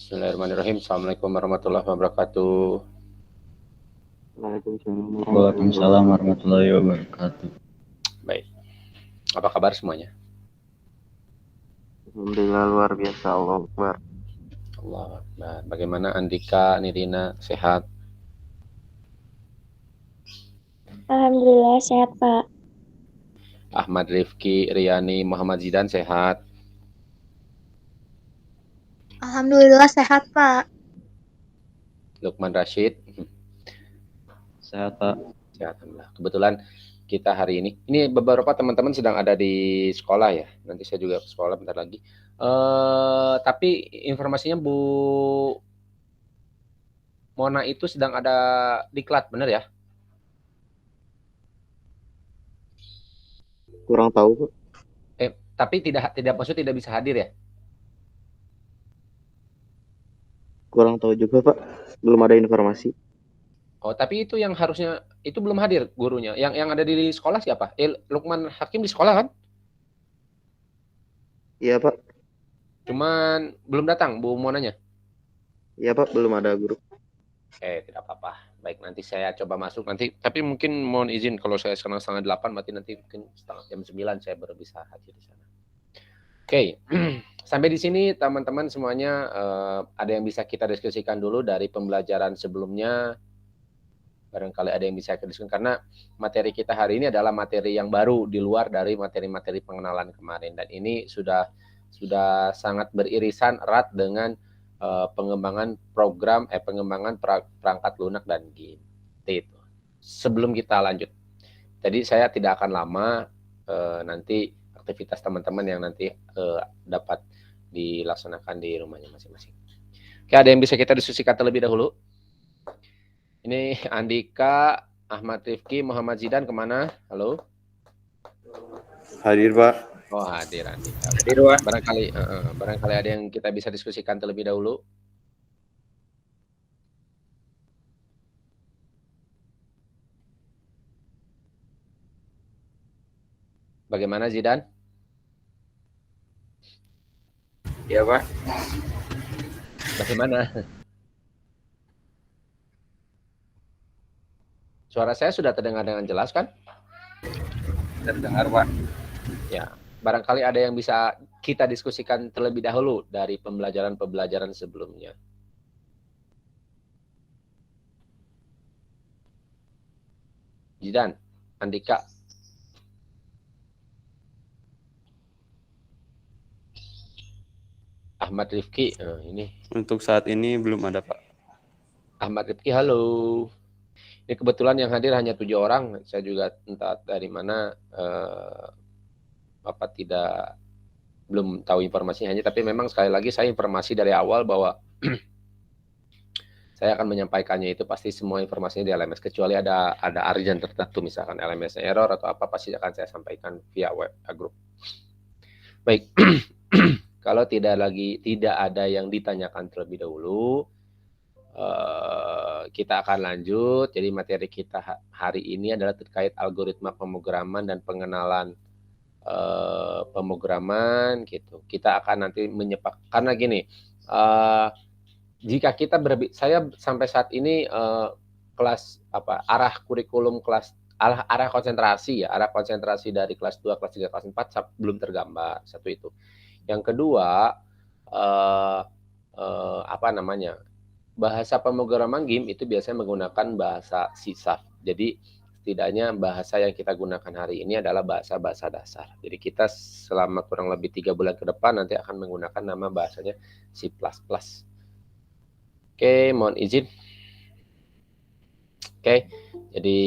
Bismillahirrahmanirrahim. Assalamualaikum warahmatullahi wabarakatuh. Waalaikumsalam warahmatullahi wabarakatuh. Baik, apa kabar semuanya? Alhamdulillah luar biasa, Allah Akbar. Allah Akbar. Bagaimana Andika, Nirina, sehat? Alhamdulillah sehat Pak. Ahmad Rifki, Riani, Muhammad Zidan sehat? Alhamdulillah sehat Pak. Lukman Rashid? Sehat Pak. Sehat, alhamdulillah. Kebetulan kita hari ini beberapa teman-teman sedang ada di sekolah ya. Nanti saya juga ke sekolah bentar lagi. Tapi informasinya Bu Mona itu sedang ada diklat, benar ya? Kurang tahu, Pak. Tapi maksud tidak bisa hadir ya? Kurang tahu juga, Pak. Belum ada informasi. Oh, tapi itu yang harusnya itu belum hadir gurunya. Yang ada di sekolah siapa? Lukman Hakim di sekolah kan? Iya, Pak. Cuman belum datang Bu Monanya. Iya, Pak, belum ada guru. Tidak apa-apa. Baik, nanti saya coba masuk nanti. Tapi mungkin mohon izin kalau saya sekarang 7:30, berarti nanti mungkin jam 9 saya baru bisa hadir di sana. Oke. Sampai di sini teman-teman semuanya ada yang bisa kita diskusikan dulu dari pembelajaran sebelumnya. Barangkali ada yang bisa kita diskusikan karena materi kita hari ini adalah materi yang baru di luar dari materi-materi pengenalan kemarin, dan ini sudah sangat beririsan erat dengan pengembangan perangkat lunak dan game. Itu. Sebelum kita lanjut, jadi saya tidak akan lama, nanti aktivitas teman-teman yang nanti dapat dilaksanakan di rumahnya masing-masing. Oke, ada yang bisa kita diskusikan terlebih dahulu? Ini Andika, Ahmad Rifki, Muhammad Zidan kemana? Halo? Hadir, Pak. Oh, hadir Andika. Hadir, Pak. Barangkali ada yang kita bisa diskusikan terlebih dahulu. Bagaimana Zidan? Ya, Pak. Bagaimana? Suara saya sudah terdengar dengan jelas kan? Terdengar, Pak. Ya, barangkali ada yang bisa kita diskusikan terlebih dahulu dari pembelajaran sebelumnya. Zidan, Andika. Ahmad Rifki, ini. Untuk saat ini belum ada, Pak. Ahmad Rifki, halo. Ini kebetulan yang hadir hanya 7 orang. Saya juga entah dari mana Bapak belum tahu informasinya, tapi memang sekali lagi saya informasi dari awal bahwa saya akan menyampaikannya itu pasti semua informasinya di LMS, kecuali ada urgent tertentu, misalkan LMS error atau apa, pasti akan saya sampaikan via web grup. Baik. Kalau tidak ada yang ditanyakan terlebih dahulu, kita akan lanjut. Jadi materi kita hari ini adalah terkait algoritma pemrograman dan pengenalan pemrograman gitu. Kita akan nanti karena gini, jika kita saya sampai saat ini kelas arah kurikulum kelas arah konsentrasi dari kelas 2, kelas 3, kelas 4 belum tergambar. Satu itu. Yang kedua, bahasa pemrograman game itu biasanya menggunakan bahasa C#. Jadi setidaknya bahasa yang kita gunakan hari ini adalah bahasa dasar. Jadi kita selama kurang lebih 3 bulan ke depan nanti akan menggunakan nama bahasanya C++. Oke, mohon izin. Oke, jadi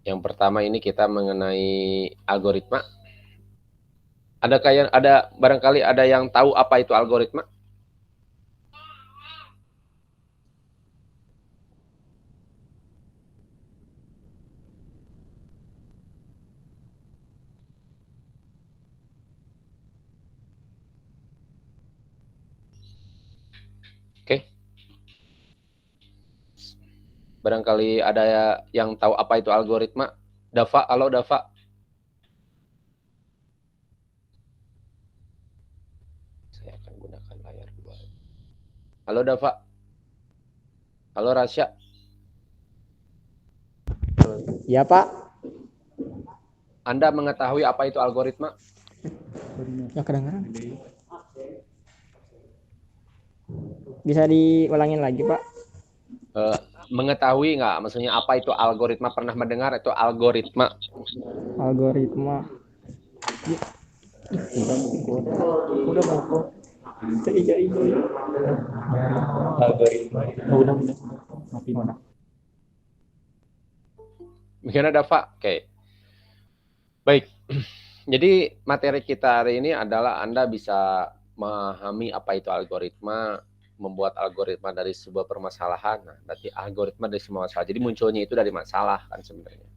yang pertama ini kita mengenai algoritma. Barangkali ada yang tahu apa itu algoritma? Oke. Barangkali ada yang tahu apa itu algoritma? Dava, halo Dava. Halo Dava. Halo Rasya. Ya Pak. Anda mengetahui apa itu algoritma? Ya kedengeran. Bisa diulangin lagi Pak? Mengetahui nggak? Maksudnya apa itu algoritma? Pernah mendengar itu algoritma? Algoritma. Udah mau. Iya. Algoritma. Udah. Ngopi mana? Gimana Dava? Oke. Baik. Jadi materi kita hari ini adalah Anda bisa memahami apa itu algoritma, membuat algoritma dari sebuah permasalahan. Nah, berarti algoritma dari semua masalah. Jadi munculnya itu dari masalah kan sebenarnya.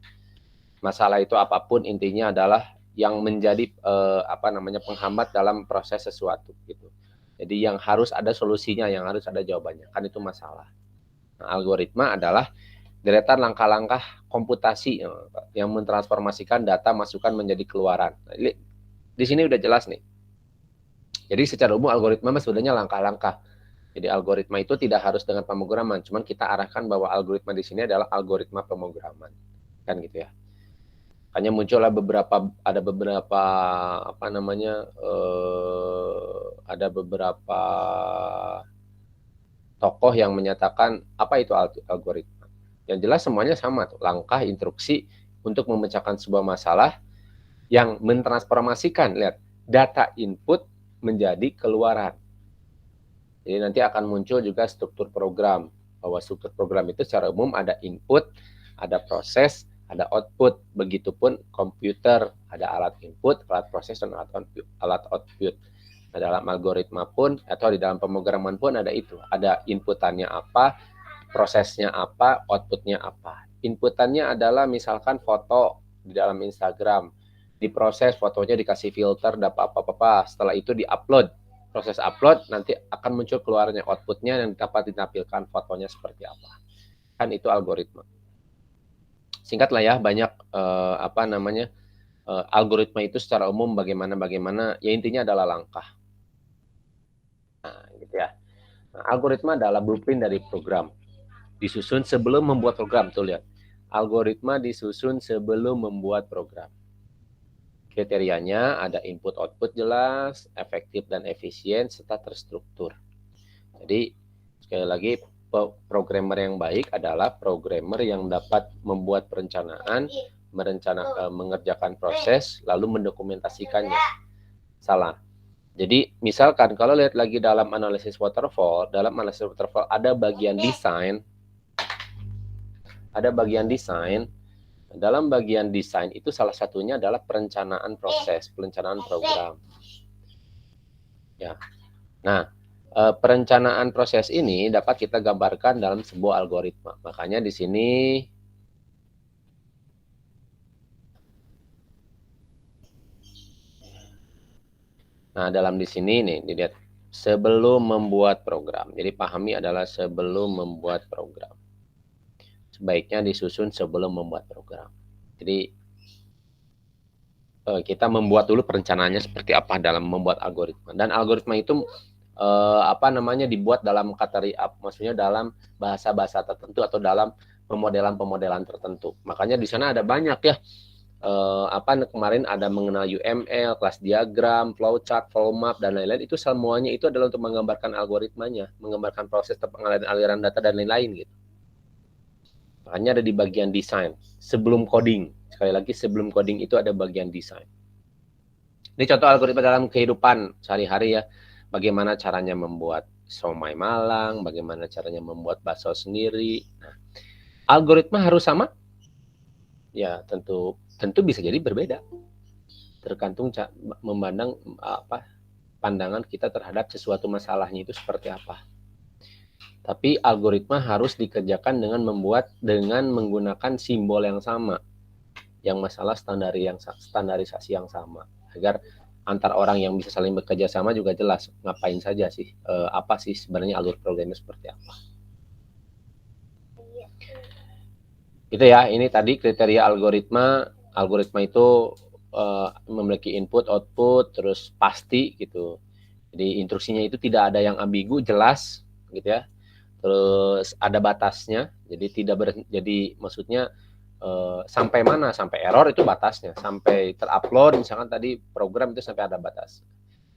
Masalah itu apapun intinya adalah yang menjadi penghambat dalam proses sesuatu gitu. Jadi yang harus ada solusinya, yang harus ada jawabannya. Kan itu masalah. Nah, algoritma adalah deretan langkah-langkah komputasi yang mentransformasikan data masukan menjadi keluaran. Nah, di sini udah jelas nih. Jadi secara umum algoritma sebenarnya langkah-langkah. Jadi algoritma itu tidak harus dengan pemrograman, cuman kita arahkan bahwa algoritma di sini adalah algoritma pemrograman. Kan gitu ya. Hanya muncullah ada beberapa tokoh yang menyatakan apa itu algoritma. Yang jelas semuanya sama tuh, langkah instruksi untuk memecahkan sebuah masalah yang mentransformasikan data input menjadi keluaran. Jadi nanti akan muncul juga struktur program, bahwa struktur program itu secara umum ada input, ada proses, ada output. Begitupun komputer, ada alat input, alat proses, dan alat output. Nah, dalam algoritma pun atau di dalam pemrograman pun ada itu, ada inputannya apa, prosesnya apa, outputnya apa. Inputannya adalah misalkan foto di dalam Instagram, diproses fotonya, dikasih filter, dapat apa-apa, setelah itu diupload. Proses upload nanti akan muncul keluarnya outputnya yang dapat ditampilkan fotonya seperti apa. Kan itu algoritma. Singkat lah ya, banyak algoritma itu secara umum bagaimana ya intinya adalah langkah. Nah, gitu ya. Nah, algoritma adalah blueprint dari program. Disusun sebelum membuat program, tuh lihat. Algoritma disusun sebelum membuat program. Kriterianya ada input output jelas, efektif dan efisien, serta terstruktur. Jadi sekali lagi programmer yang baik adalah programmer yang dapat membuat perencanaan, mengerjakan proses, lalu mendokumentasikannya. Salah. Jadi misalkan kalau lihat lagi dalam analisis waterfall ada bagian desain. Dalam bagian desain itu salah satunya adalah perencanaan proses, perencanaan program. Ya. Nah, perencanaan proses ini dapat kita gambarkan dalam sebuah algoritma. Makanya di sini dalam di sini nih dilihat sebelum membuat program. Jadi pahami adalah sebelum membuat program. Sebaiknya disusun sebelum membuat program. Jadi kita membuat dulu perencanaannya seperti apa dalam membuat algoritma. Dan algoritma itu dibuat dalam maksudnya dalam bahasa-bahasa tertentu atau dalam pemodelan tertentu. Makanya di sana ada banyak ya. Kemarin ada mengenal UML, kelas diagram, flowchart, flow map, dan lain-lain. Itu semuanya itu adalah untuk menggambarkan algoritmanya, menggambarkan proses pengaliran aliran data dan lain-lain gitu. Makanya ada di bagian desain sebelum coding. Sekali lagi sebelum coding itu ada bagian desain. Ini contoh algoritma dalam kehidupan sehari-hari ya. Bagaimana caranya membuat somai Malang, bagaimana caranya membuat bakso sendiri. Nah, algoritma harus sama? Ya, tentu bisa jadi berbeda. Tergantung memandang pandangan kita terhadap sesuatu masalahnya itu seperti apa. Tapi algoritma harus dikerjakan dengan menggunakan simbol yang sama, yang masalah standarisasi yang sama, agar antar orang yang bisa saling bekerja sama juga jelas ngapain saja sih, apa sih sebenarnya alur programnya seperti apa. Itu ya, ini tadi kriteria algoritma. Algoritma itu memiliki input, output, terus pasti gitu. Jadi instruksinya itu tidak ada yang ambigu, jelas. gitu ya. Terus ada batasnya, jadi jadi maksudnya sampai mana, sampai error itu batasnya, sampai terupload misalkan tadi program itu sampai ada batas.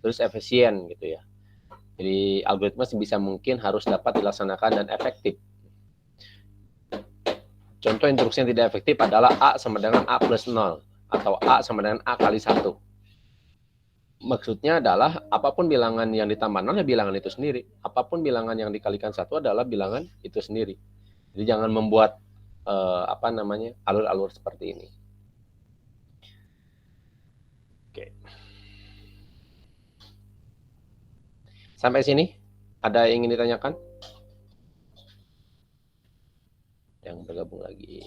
Terus efisien gitu ya. Jadi algoritma sebisa mungkin harus dapat dilaksanakan dan efektif. Contoh instruksi yang tidak efektif adalah A sama dengan A plus 0 atau A sama dengan A kali 1. Maksudnya adalah apapun bilangan yang ditambah 0 ya bilangan itu sendiri. Apapun bilangan yang dikalikan 1 adalah bilangan itu sendiri. Jadi jangan membuat alur-alur seperti ini. Oke. Sampai sini ada yang ingin ditanyakan? Yang bergabung lagi.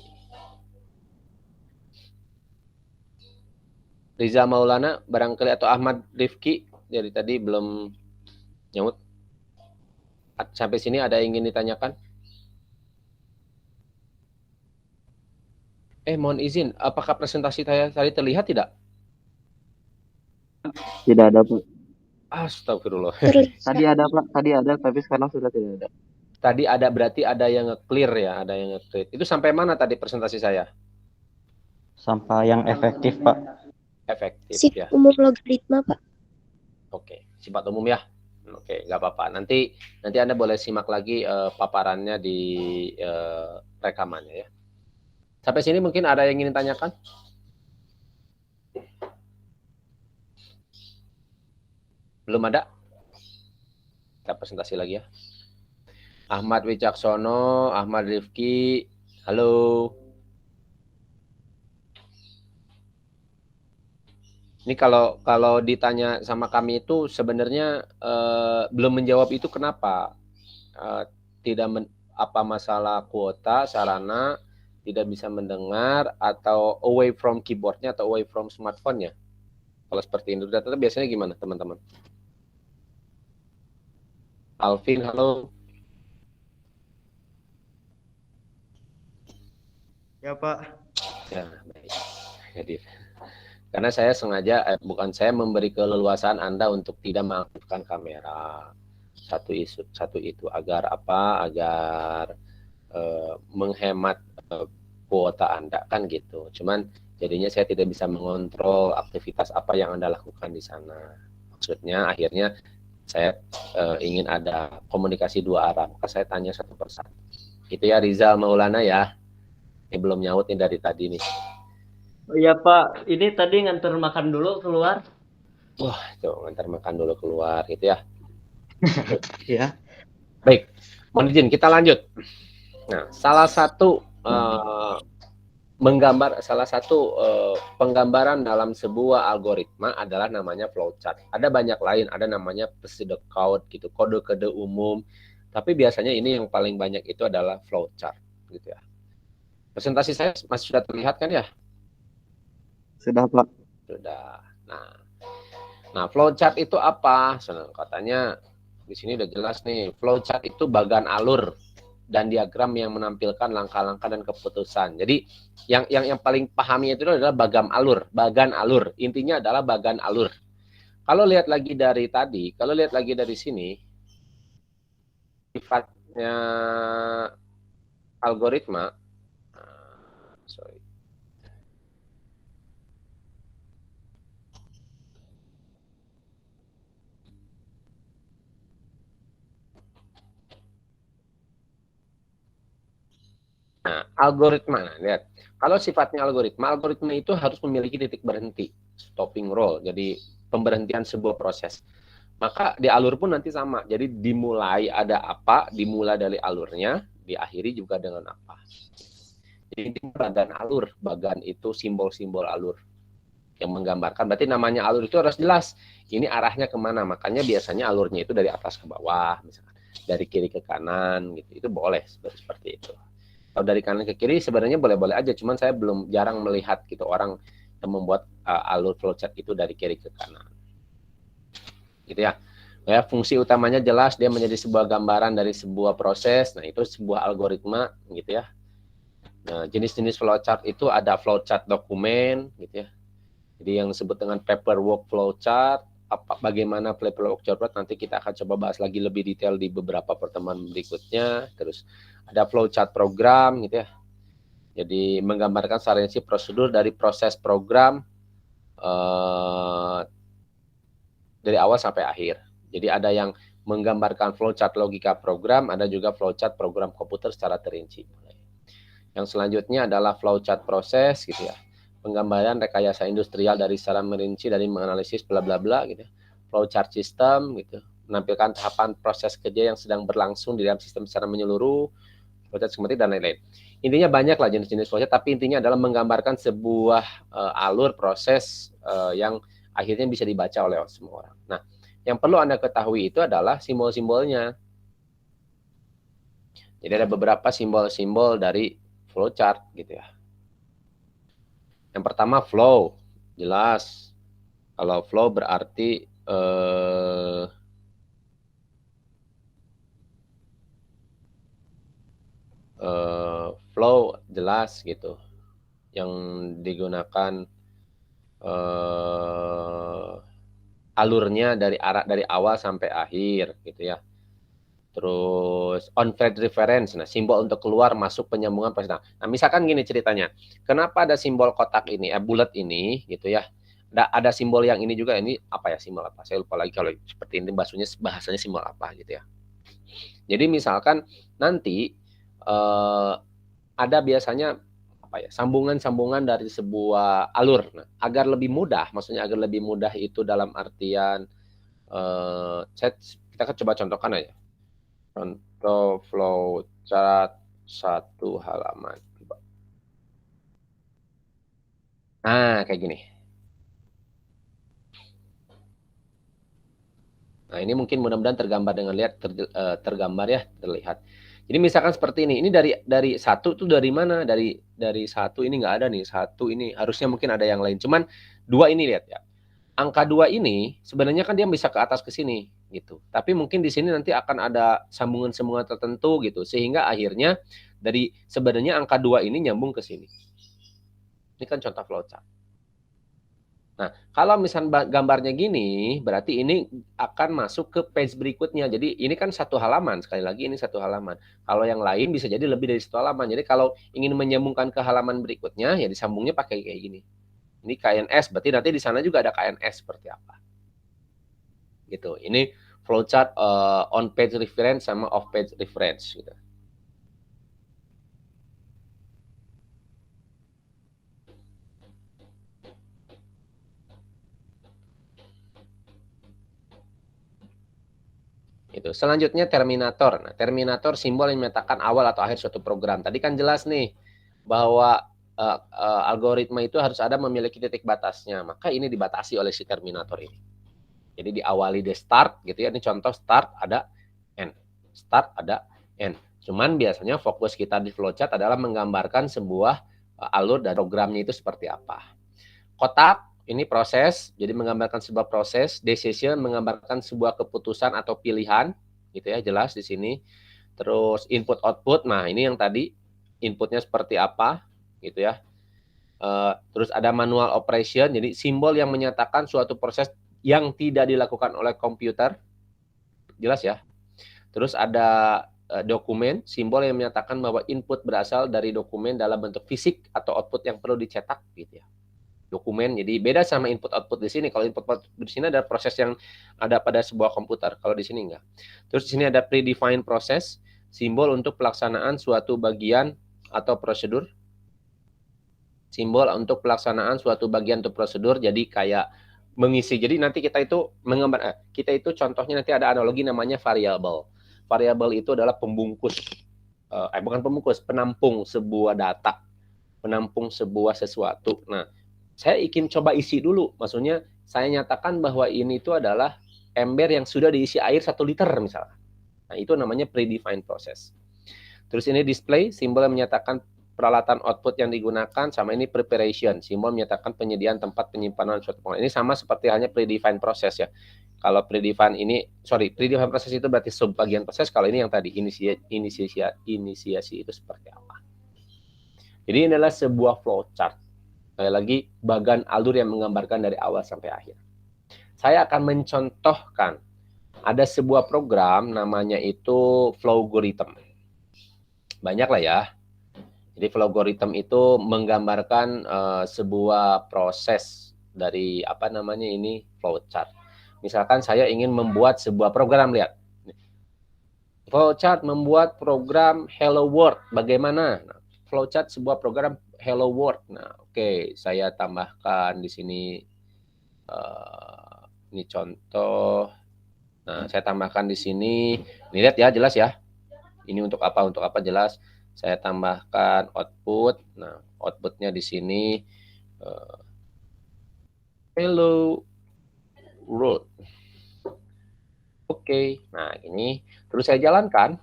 Riza Maulana barangkali atau Ahmad Rifki dari tadi belum nyaut. Sampai sini ada yang ingin ditanyakan? Mohon izin, apakah presentasi saya tadi terlihat tidak? Tidak ada, Pak. Astagfirullah. Tadi ada, Pak. Tadi ada, tapi sekarang sudah tidak ada. Tadi ada, berarti ada yang nge-clear ya, ada yang nge-clear. Itu sampai mana tadi presentasi saya? Sampai yang efektif, Pak. Efektif ya. Sifat umum logaritma, Pak. Oke, sifat umum ya. Oke, nggak apa-apa. Nanti Anda boleh simak lagi paparannya di rekamannya ya. Sampai sini mungkin ada yang ingin tanyakan? Belum ada? Kita presentasi lagi ya. Ahmad Wicaksono, Ahmad Rifki, halo. Ini kalau ditanya sama kami itu sebenarnya belum menjawab itu kenapa? Apa masalah kuota, sarana, tidak bisa mendengar, atau away from keyboardnya atau away from smartphone-nya? Kalau seperti ini, data biasanya gimana teman-teman? Alvin, halo. Ya Pak. Ya, baik. Jadi, karena saya sengaja, bukan saya memberi keleluasaan Anda untuk tidak mengaktifkan kamera. Satu itu agar apa? Agar menghemat kuota Anda kan gitu. Cuman jadinya saya tidak bisa mengontrol aktivitas apa yang Anda lakukan di sana. Maksudnya akhirnya saya ingin ada komunikasi dua arah. Maka saya tanya satu persatu. Itu ya Rizal Maulana ya. Ini belum nyaut nih dari tadi nih. Oh iya Pak, ini tadi nganter makan dulu keluar. Wah, tuh ngantar makan dulu keluar gitu ya. Ya. Baik, mohon izin kita lanjut. Nah, salah satu penggambaran dalam sebuah algoritma adalah namanya flowchart. Ada banyak lain, ada namanya pseudocode gitu, kode-kode umum. Tapi biasanya ini yang paling banyak itu adalah flowchart gitu ya. Presentasi saya masih sudah terlihat kan ya? Sudah, Pak. Sudah. Nah, flowchart itu apa? Katanya di sini udah jelas nih. Flowchart itu bagan alur dan diagram yang menampilkan langkah-langkah dan keputusan. Jadi yang paling pahami itu adalah bagan alur. Intinya adalah bagan alur. Kalau lihat lagi dari tadi, kalau lihat lagi dari sini, sifatnya algoritma, sorry. Nah, algoritma, lihat. Kalau sifatnya algoritma itu harus memiliki titik berhenti, stopping roll. Jadi pemberhentian sebuah proses. Maka di alur pun nanti sama. Jadi dimulai ada apa, dimulai dari alurnya, diakhiri juga dengan apa. Jadi ini bagan alur. Bagan itu simbol-simbol alur yang menggambarkan. Berarti namanya alur itu harus jelas. Ini arahnya kemana. Makanya biasanya alurnya itu dari atas ke bawah, misalkan dari kiri ke kanan, gitu. Itu boleh seperti itu. Kalau dari kanan ke kiri sebenarnya boleh-boleh aja, cuman saya belum jarang melihat gitu orang yang membuat alur flowchart itu dari kiri ke kanan. Gitu ya. Ya, fungsi utamanya jelas, dia menjadi sebuah gambaran dari sebuah proses. Nah, itu sebuah algoritma gitu ya. Nah, jenis-jenis flowchart itu ada flowchart dokumen gitu ya. Jadi yang disebut dengan paperwork flowchart, bagaimana flow chart nanti kita akan coba bahas lagi lebih detail di beberapa pertemuan berikutnya. Terus ada flowchart program gitu ya. Jadi menggambarkan sequensi prosedur dari proses program dari awal sampai akhir. Jadi ada yang menggambarkan flowchart logika program, ada juga flowchart program komputer secara terinci. Yang selanjutnya adalah flowchart proses gitu ya. Penggambaran rekayasa industrial dari secara merinci dari menganalisis bla bla bla gitu ya. Flowchart system gitu. Menampilkan tahapan proses kerja yang sedang berlangsung di dalam sistem secara menyeluruh, flowchart skematik dan lain-lain. Intinya banyak lah jenis-jenis flowchart, tapi intinya adalah menggambarkan sebuah alur proses yang akhirnya bisa dibaca oleh semua orang. Nah, yang perlu Anda ketahui itu adalah simbol-simbolnya. Jadi ada beberapa simbol-simbol dari flowchart gitu ya. Yang pertama flow, jelas. Kalau flow berarti flow jelas gitu. Yang digunakan alurnya dari awal sampai akhir gitu ya. Terus on-fade reference, nah simbol untuk keluar masuk penyambungan proses. Nah, misalkan gini ceritanya, kenapa ada simbol kotak ini, bulat ini gitu ya. Ada simbol yang ini juga, ini apa ya, simbol apa? Saya lupa lagi kalau seperti ini bahasanya simbol apa gitu ya. Jadi misalkan nanti ada biasanya apa ya, sambungan-sambungan dari sebuah alur. Nah, agar lebih mudah, maksudnya agar lebih mudah itu dalam artian kita coba contohkan aja. Contoh flowchart 1 halaman. Nah, kayak gini. Nah, ini mungkin mudah-mudahan tergambar dengan tergambar ya, terlihat. Jadi misalkan seperti ini dari 1 tuh dari mana? Dari 1 ini nggak ada nih. 1 ini harusnya mungkin ada yang lain. Cuman 2 ini lihat ya. Angka 2 ini sebenarnya kan dia bisa ke atas ke sini gitu. Tapi mungkin di sini nanti akan ada sambungan-sambungan tertentu gitu, sehingga akhirnya dari sebenarnya angka 2 ini nyambung ke sini. Ini kan contoh flowchart. Nah, kalau misalnya gambarnya gini, berarti ini akan masuk ke page berikutnya. Jadi ini kan 1 halaman, sekali lagi ini 1 halaman. Kalau yang lain bisa jadi lebih dari 1 halaman. Jadi kalau ingin menyambungkan ke halaman berikutnya, ya disambungnya pakai kayak gini. Ini KNS, berarti nanti di sana juga ada KNS seperti apa. Gitu. Ini flowchart on page reference sama off page reference gitu. Itu. Selanjutnya terminator. Nah, terminator simbol yang menyatakan awal atau akhir suatu program. Tadi kan jelas nih bahwa algoritma itu harus ada memiliki titik batasnya. Maka ini dibatasi oleh si terminator ini. Jadi diawali di start gitu ya. Ini contoh start ada end. Start ada end. Cuman biasanya fokus kita di flowchart adalah menggambarkan sebuah alur dan programnya itu seperti apa. Kotak ini proses, jadi menggambarkan sebuah proses. Decision menggambarkan sebuah keputusan atau pilihan, gitu ya, jelas di sini. Terus input output, nah ini yang tadi inputnya seperti apa, gitu ya. Terus ada manual operation, jadi simbol yang menyatakan suatu proses yang tidak dilakukan oleh komputer, jelas ya. Terus ada dokumen, simbol yang menyatakan bahwa input berasal dari dokumen dalam bentuk fisik atau output yang perlu dicetak, gitu ya. Dokumen, jadi beda sama input output di sini. Kalau input output di sini ada proses yang ada pada sebuah komputer, kalau di sini enggak. Terus di sini ada predefined process, simbol untuk pelaksanaan suatu bagian atau prosedur. Simbol untuk pelaksanaan suatu bagian atau prosedur, jadi kayak mengisi. Jadi nanti kita itu menggambar, kita itu contohnya nanti ada analogi namanya variabel. Variabel itu adalah pembungkus, bukan pembungkus, penampung sebuah data, penampung sebuah sesuatu. Nah, saya ingin coba isi dulu, maksudnya saya nyatakan bahwa ini itu adalah ember yang sudah diisi air 1 liter misalnya. Nah, itu namanya predefined process. Terus ini display, simbol yang menyatakan peralatan output yang digunakan, sama ini preparation, simbol menyatakan penyediaan tempat penyimpanan suatu pengolahan. Ini sama seperti halnya predefined process ya. Kalau predefined process itu berarti subbagian proses, kalau ini yang tadi inisiasi itu seperti apa. Jadi ini adalah sebuah flowchart. Sekali lagi, bagan alur yang menggambarkan dari awal sampai akhir. saya akan mencontohkan ada sebuah program namanya itu Flowgorithm. Banyak lah ya. Jadi Flowgorithm itu menggambarkan sebuah proses dari apa namanya ini flowchart. Misalkan saya ingin membuat sebuah program, lihat. Flowchart membuat program Hello World. Bagaimana? Nah, flowchart sebuah program Hello World. Nah, oke, saya tambahkan di sini ini contoh. Nah, saya tambahkan di sini. Ini lihat ya, jelas ya. Ini untuk apa jelas. Saya tambahkan output. Nah, outputnya di sini Hello World. Oke, nah ini terus saya jalankan.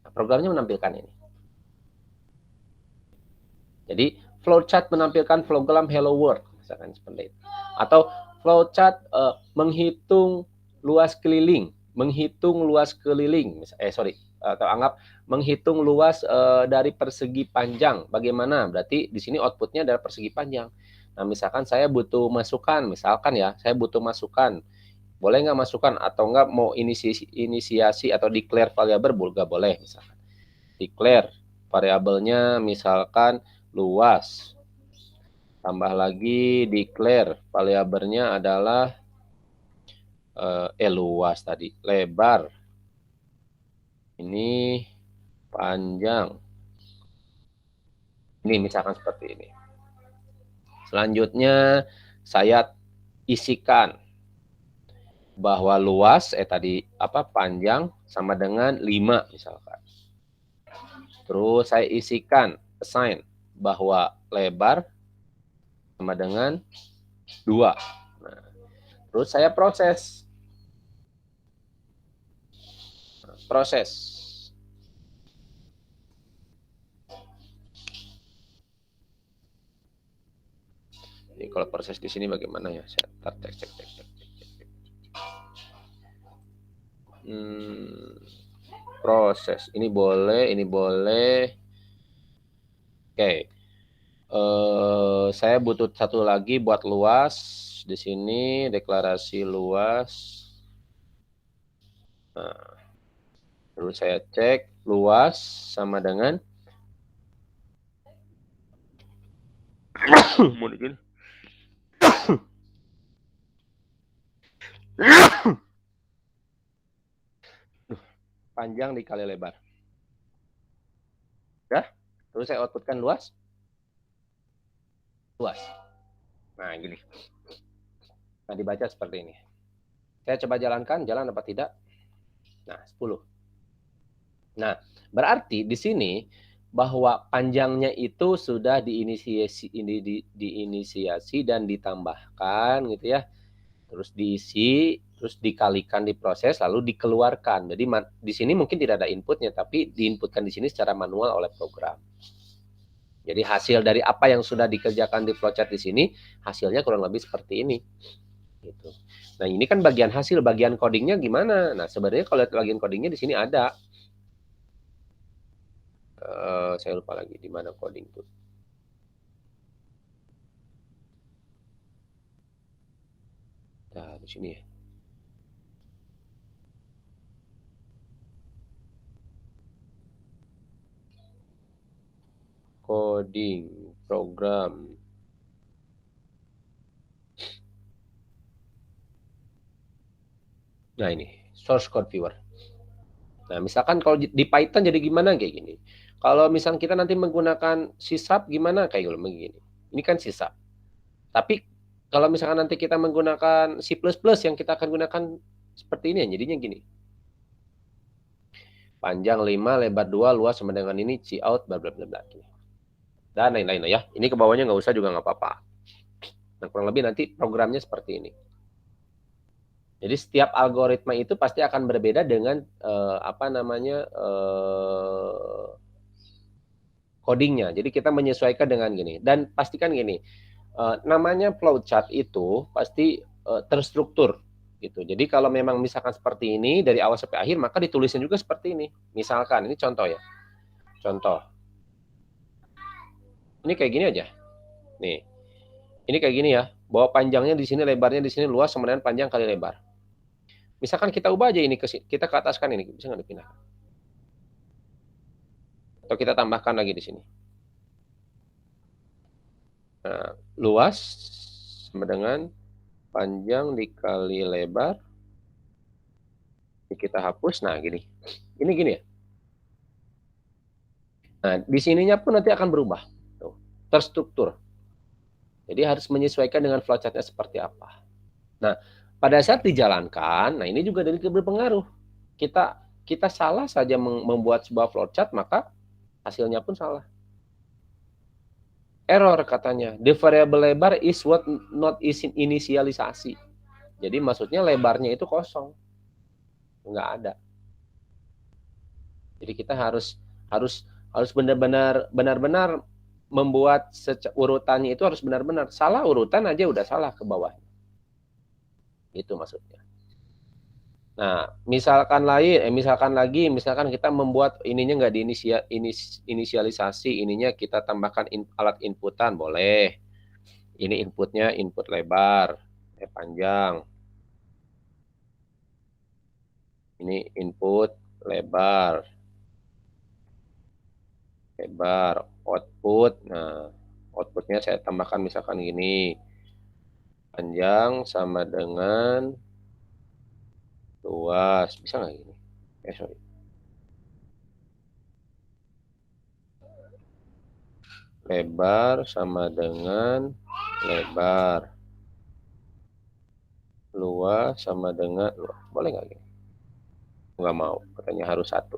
Nah, programnya menampilkan ini. Jadi flowchart menampilkan program Hello World, misalkan seperti itu. Atau flowchart menghitung luas keliling, atau anggap menghitung luas dari persegi panjang. Bagaimana? Berarti di sini outputnya adalah persegi panjang. Nah, misalkan saya butuh masukan, boleh nggak masukan atau nggak mau inisiasi atau declare variabel nggak boleh, misalkan declare variabelnya misalkan luas, tambah lagi declare variabelnya adalah luas tadi, lebar, ini panjang, ini misalkan seperti ini. Selanjutnya saya isikan bahwa luas panjang sama dengan 5 misalkan. Terus saya isikan assign bahwa lebar sama dengan 2. Nah, terus saya proses. Ini kalau proses di sini bagaimana ya? Saya cek. Proses ini boleh. Oke. Saya butuh satu lagi buat luas di sini, deklarasi luas. Nah, terus saya cek luas sama dengan panjang dikali lebar. Udah? Terus saya outputkan luas. Nah, gini. Nah, dibaca seperti ini. Saya coba jalankan, jalan apa tidak? Nah, 10. Nah, berarti di sini bahwa panjangnya itu sudah diinisiasi dan ditambahkan gitu ya. Terus diisi, terus dikalikan, diproses, lalu dikeluarkan. Jadi di sini mungkin tidak ada inputnya, tapi diinputkan di sini secara manual oleh program. Jadi hasil dari apa yang sudah dikerjakan di flowchart di sini, hasilnya kurang lebih seperti ini. Gitu. Nah, ini kan bagian hasil, bagian codingnya gimana? Nah, sebenarnya kalau lihat bagian codingnya di sini ada. Saya lupa lagi di mana coding tuh. Nah, di sini ya. Coding program. Nah, ini source code viewer. Nah, misalkan kalau di Python jadi gimana kayak gini. Kalau misalkan kita nanti menggunakan C# gimana kayak begini. Ini kan C#. Tapi kalau misalkan nanti kita menggunakan C++ yang kita akan gunakan seperti ini, jadinya gini. Panjang 5, lebar 2, luas sama dengan ini, cout, bla bla bla bla. Dan lain-lain ya. Ini ke bawahnya nggak usah juga nggak apa-apa. Nah, kurang lebih nanti programnya seperti ini. Jadi setiap algoritma itu pasti akan berbeda dengan codingnya. Jadi kita menyesuaikan dengan gini. Dan pastikan gini, namanya flowchart itu pasti terstruktur gitu. Jadi kalau memang misalkan seperti ini dari awal sampai akhir, maka ditulisnya juga seperti ini. Misalkan ini contoh ya. Contoh. Ini kayak gini aja. Nih. Ini kayak gini ya. bahwa panjangnya di sini, lebarnya di sini, luas sama dengan panjang kali lebar. Misalkan kita ubah aja ini kita ke ataskan ini, bisa nggak dipindahkan? Atau kita tambahkan lagi di sini. Nah, luas sama dengan panjang dikali lebar. Kita hapus, nah gini. Ini gini ya. Nah, di sininya pun nanti akan berubah. Tuh, terstruktur. Jadi harus menyesuaikan dengan flowchart-nya seperti apa. Nah, pada saat dijalankan, nah ini juga dari berpengaruh. Kita salah saja membuat sebuah flowchart, maka hasilnya pun salah. Error katanya. The variable lebar is what not is inisialisasi. Jadi maksudnya lebarnya itu kosong. Nggak ada. Jadi kita harus benar-benar membuat urutannya itu harus benar-benar. Salah urutan aja udah salah ke bawah. Itu maksudnya. Nah, misalkan kita membuat ininya nggak diinisialisasi, ininya kita tambahkan alat inputan, boleh. Ini inputnya input lebar, panjang. Ini input lebar, output. Nah, outputnya saya tambahkan misalkan gini, panjang sama dengan luas, bisa nggak gini? Sorry. Lebar sama dengan lebar, luas sama dengan luas, boleh nggak gini? Nggak mau, katanya harus satu.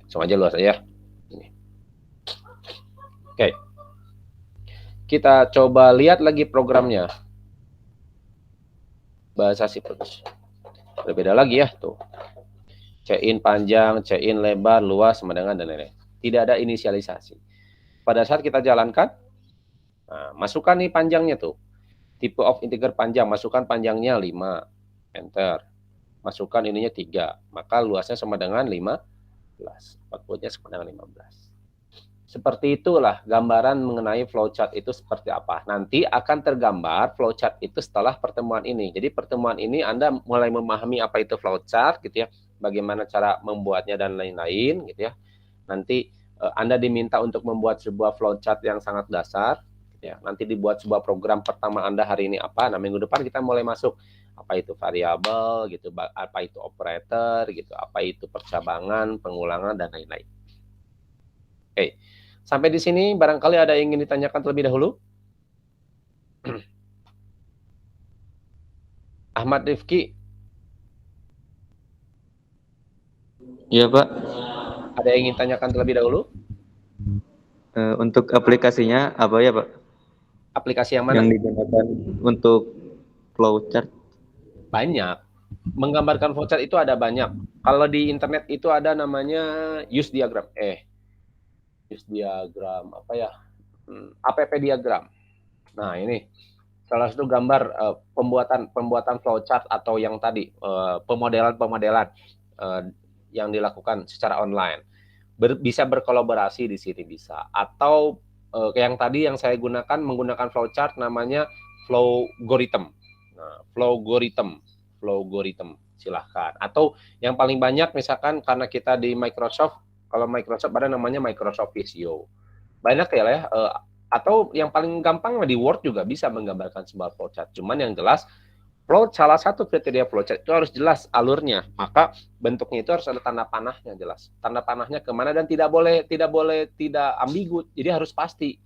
Langsung aja luas aja. Ini. Oke. Kita coba lihat lagi programnya. Bahasa C++. Berbeda lagi ya, tuh. C-in panjang, C-in lebar, luas sama dengan dan lain-lain. Tidak ada inisialisasi. Pada saat kita jalankan, nah, masukkan nih panjangnya tuh. Type of integer panjang, masukkan panjangnya 5. Enter. Masukkan ininya 3. Maka luasnya sama dengan 15. Outputnya sama dengan 15. Seperti itulah gambaran mengenai flowchart itu seperti apa. Nanti akan tergambar flowchart itu setelah pertemuan ini. Jadi pertemuan ini Anda mulai memahami apa itu flowchart gitu ya. Bagaimana cara membuatnya dan lain-lain gitu ya. Nanti Anda diminta untuk membuat sebuah flowchart yang sangat dasar gitu ya. Nanti dibuat sebuah program pertama Anda hari ini apa. Nah, minggu depan kita mulai masuk apa itu variabel gitu, apa itu operator gitu, apa itu percabangan, pengulangan dan lain-lain. Oke. Sampai di sini barangkali ada yang ingin ditanyakan terlebih dahulu. Ahmad Rifki. Iya, Pak. Ada yang ingin tanyakan terlebih dahulu? Untuk aplikasinya apa ya, Pak? Aplikasi yang mana? Yang digunakan untuk flowchart. Banyak. Menggambarkan flowchart itu ada banyak. Kalau di internet itu ada namanya use diagram. Use diagram apa ya? App diagram. Nah, ini salah satu gambar pembuatan flowchart atau yang tadi pemodelan yang dilakukan secara online. Bisa berkolaborasi di sini bisa. Atau yang tadi yang saya gunakan menggunakan flowchart namanya flowgorithm. Nah, flowgorithm silahkan. Atau yang paling banyak misalkan karena kita di Microsoft, kalau Microsoft ada namanya Microsoft Visio. Banyak ya, atau yang paling gampang di Word juga bisa menggambarkan sebuah flowchart. Cuman yang jelas salah satu kriteria flowchart itu harus jelas alurnya. Maka bentuknya itu harus ada tanda panahnya jelas. Tanda panahnya kemana dan tidak ambigu. Jadi harus pasti.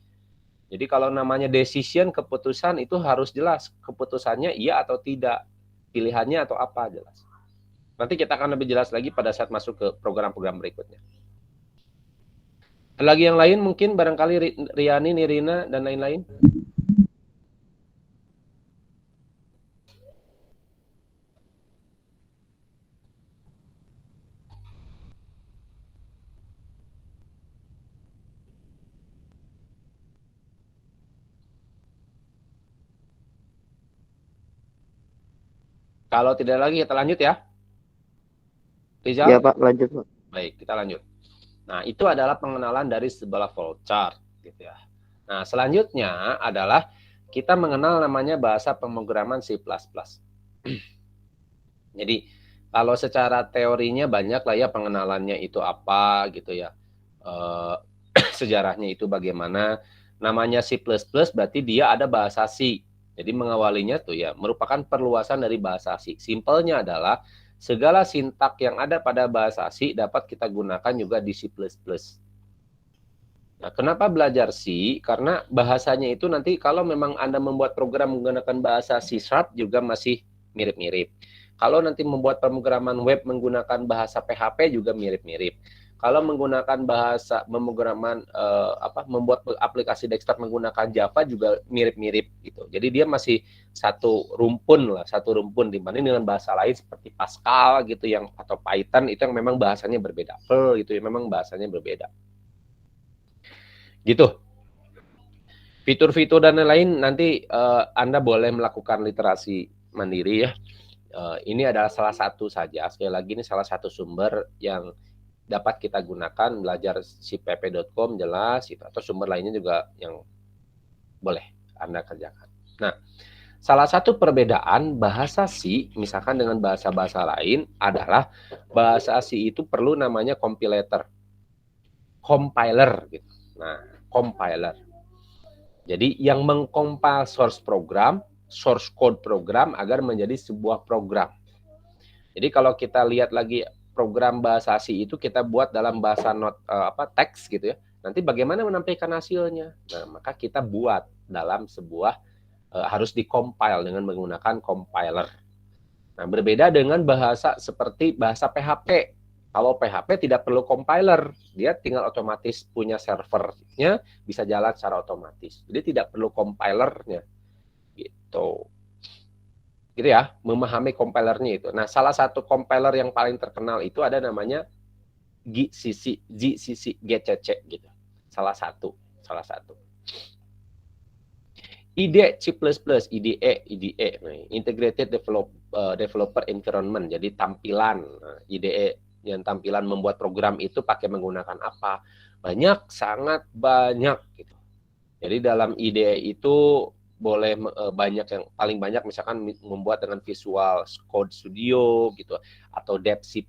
Jadi kalau namanya decision, keputusan itu harus jelas. Keputusannya iya atau tidak. Pilihannya atau apa jelas. Nanti kita akan lebih jelas lagi pada saat masuk ke program-program berikutnya. Lagi yang lain mungkin barangkali Riani, Nirina, dan lain-lain. Kalau tidak lagi kita lanjut ya. Rizal? Iya Pak, lanjut Pak. Baik, kita lanjut. Nah, itu adalah pengenalan dari sebuah flowchart gitu ya. Nah, selanjutnya adalah kita mengenal namanya bahasa pemrograman C++. Jadi kalau secara teorinya banyak lah ya pengenalannya itu apa gitu ya. Sejarahnya itu bagaimana. Namanya C++ berarti dia ada bahasa C. Jadi mengawalinya tuh ya merupakan perluasan dari bahasa C. Simpelnya adalah segala sintak yang ada pada bahasa C dapat kita gunakan juga di C++. Nah, kenapa belajar C? Karena bahasanya itu nanti kalau memang Anda membuat program menggunakan bahasa C# juga masih mirip-mirip. Kalau nanti membuat pemrograman web menggunakan bahasa PHP juga mirip-mirip. Kalau menggunakan bahasa pemrograman membuat aplikasi desktop menggunakan Java juga mirip-mirip gitu. Jadi dia masih satu rumpun dibanding dengan bahasa lain seperti Pascal gitu yang atau Python itu yang memang bahasanya berbeda. Perl itu yang memang bahasanya berbeda. Gitu. Fitur-fitur dan lain-lain nanti Anda boleh melakukan literasi mandiri ya. Ini adalah salah satu saja. Sekali lagi ini salah satu sumber yang dapat kita gunakan belajar cpp.com jelas itu atau sumber lainnya juga yang boleh Anda kerjakan. Nah, salah satu perbedaan bahasa C misalkan dengan bahasa-bahasa lain adalah bahasa C itu perlu namanya compiler gitu. Nah, compiler. Jadi yang mengcompile source code program agar menjadi sebuah program. Jadi kalau kita lihat lagi program bahasa C itu kita buat dalam bahasa teks gitu ya. Nanti bagaimana menampilkan hasilnya? Nah, maka kita buat dalam sebuah harus dikompil dengan menggunakan compiler. Nah, berbeda dengan bahasa seperti bahasa PHP. Kalau PHP tidak perlu compiler, dia tinggal otomatis punya servernya, bisa jalan secara otomatis. Jadi tidak perlu compilernya. Gitu. Gitu ya, memahami compilernya itu. Nah, salah satu compiler yang paling terkenal itu ada namanya GCC gitu. Salah satu. IDE C++, IDE, Integrated Developer Environment. Jadi tampilan IDE yang tampilan membuat program itu pakai menggunakan apa? Banyak, sangat banyak gitu. Jadi dalam IDE itu boleh banyak yang paling banyak misalkan membuat dengan Visual Code Studio gitu atau Dev C++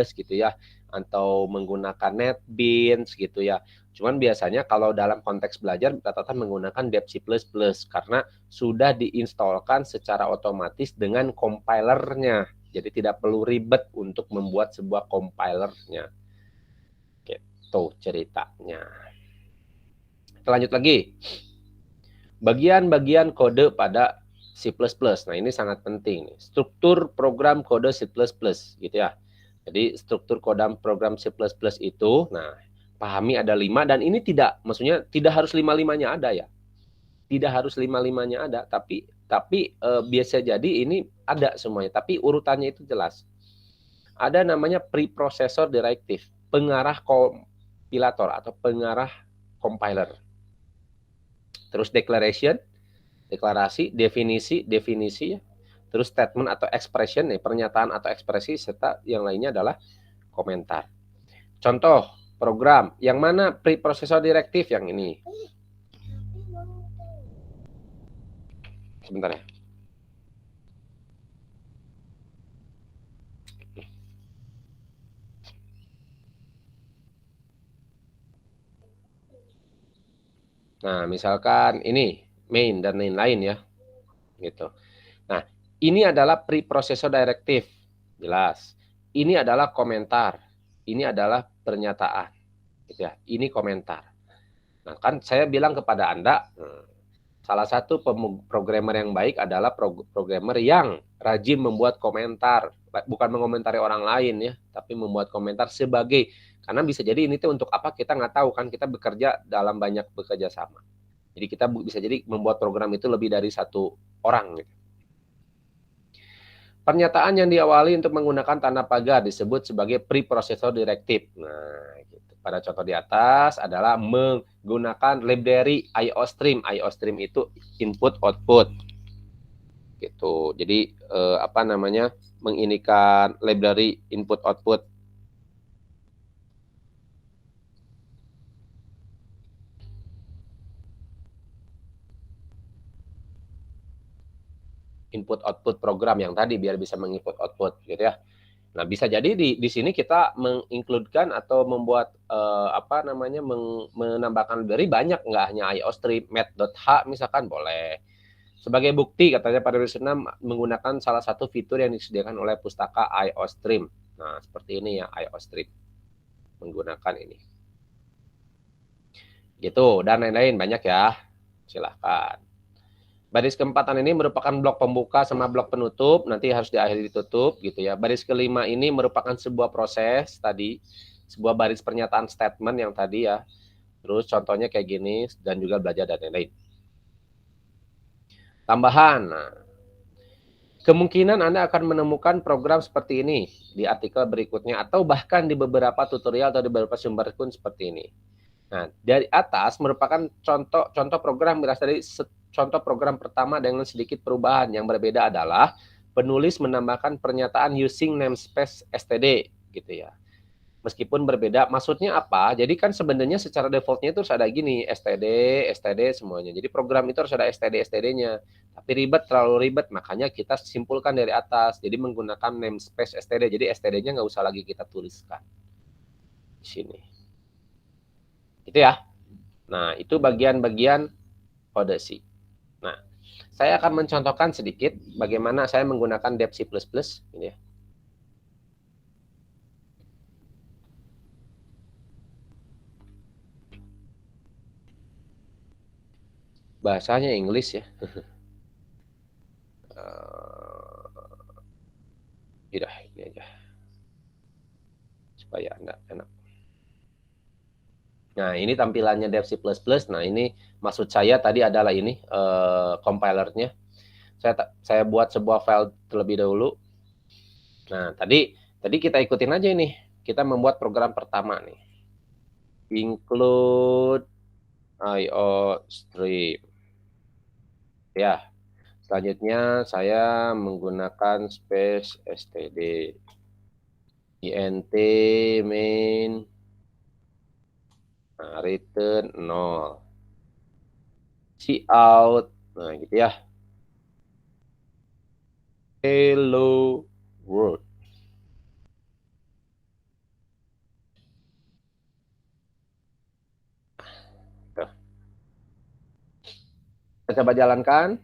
gitu ya atau menggunakan NetBeans gitu ya. Cuman biasanya kalau dalam konteks belajar rata-rata menggunakan Dev C++ karena sudah diinstalkan secara otomatis dengan compilernya. Jadi tidak perlu ribet untuk membuat sebuah compilernya. Gitu ceritanya. Kita lanjut lagi. Bagian-bagian kode pada C++. Nah, ini sangat penting. Struktur program kode C++ gitu ya. Jadi struktur program C++ itu, nah, pahami ada 5 dan ini maksudnya tidak harus 5-5-nya ada ya. Tidak harus 5-5-nya ada, tapi biasa jadi ini ada semuanya, tapi urutannya itu jelas. Ada namanya preprocessor directive, pengarah kompilator atau pengarah compiler. Terus declaration, deklarasi, definisi ya. Terus statement atau expression, pernyataan atau ekspresi, serta yang lainnya adalah komentar. Contoh program, yang mana preprocessor directive yang ini. Sebentar ya. Nah, misalkan ini main dan lain-lain ya. Gitu. Nah, ini adalah preprocessor directive. Jelas. Ini adalah komentar. Ini adalah pernyataan. Gitu ya. Ini komentar. Nah, kan saya bilang kepada Anda, salah satu programmer yang baik adalah programmer yang rajin membuat komentar. Bukan mengomentari orang lain ya, tapi membuat komentar sebagai, karena bisa jadi ini tuh untuk apa kita nggak tahu kan, kita bekerja dalam banyak bekerja sama. Jadi kita bisa jadi membuat program itu lebih dari satu orang gitu. Pernyataan yang diawali untuk menggunakan tanda pagar disebut sebagai preprocessor directive. Nah, gitu. Pada contoh di atas adalah menggunakan library IOStream. IOStream itu input output. Gitu. Jadi menginikan library input output. input output program yang tadi biar bisa menginput output gitu ya. Nah, bisa jadi di sini kita mengincludekan atau membuat menambahkan library banyak, nggak hanya IOStream, math.h misalkan boleh. Sebagai bukti katanya pada versi 6 menggunakan salah satu fitur yang disediakan oleh pustaka IOStream. Nah, seperti ini ya IOStream. Menggunakan ini. Gitu, dan lain-lain banyak ya. Silahkan. Baris keempatan ini merupakan blok pembuka sama blok penutup, nanti harus diakhiri ditutup gitu ya. Baris kelima ini merupakan sebuah proses tadi, sebuah baris pernyataan statement yang tadi ya. Terus contohnya kayak gini dan juga belajar dan lain-lain. Tambahan, nah, kemungkinan Anda akan menemukan program seperti ini di artikel berikutnya atau bahkan di beberapa tutorial atau di beberapa sumber pun seperti ini. Nah, dari atas merupakan contoh program berasal dari contoh program pertama dengan sedikit perubahan. Yang berbeda adalah penulis menambahkan pernyataan using namespace std gitu ya. Meskipun berbeda, maksudnya apa? Jadi kan sebenarnya secara defaultnya itu harus ada gini, std semuanya. Jadi program itu harus ada std-nya. Tapi terlalu ribet, makanya kita simpulkan dari atas. Jadi menggunakan namespace std. Jadi std-nya nggak usah lagi kita tuliskan di sini. Gitu ya. Nah, itu bagian-bagian Odyssey. Nah, saya akan mencontohkan sedikit bagaimana saya menggunakan Dev C++ ini ya. Bahasanya Inggris ya. Udah, ini aja. Supaya Anda enak. Nah, ini tampilannya Dev C++. Nah, ini maksud saya tadi adalah ini compilernya. Saya buat sebuah file terlebih dahulu. Nah, tadi kita ikutin aja ini. Kita membuat program pertama nih. Include IOStream. Ya. Selanjutnya saya menggunakan space std. int main. Nah, return 0. Cout. Nah, gitu ya. Hello world. Tuh. Kita coba jalankan.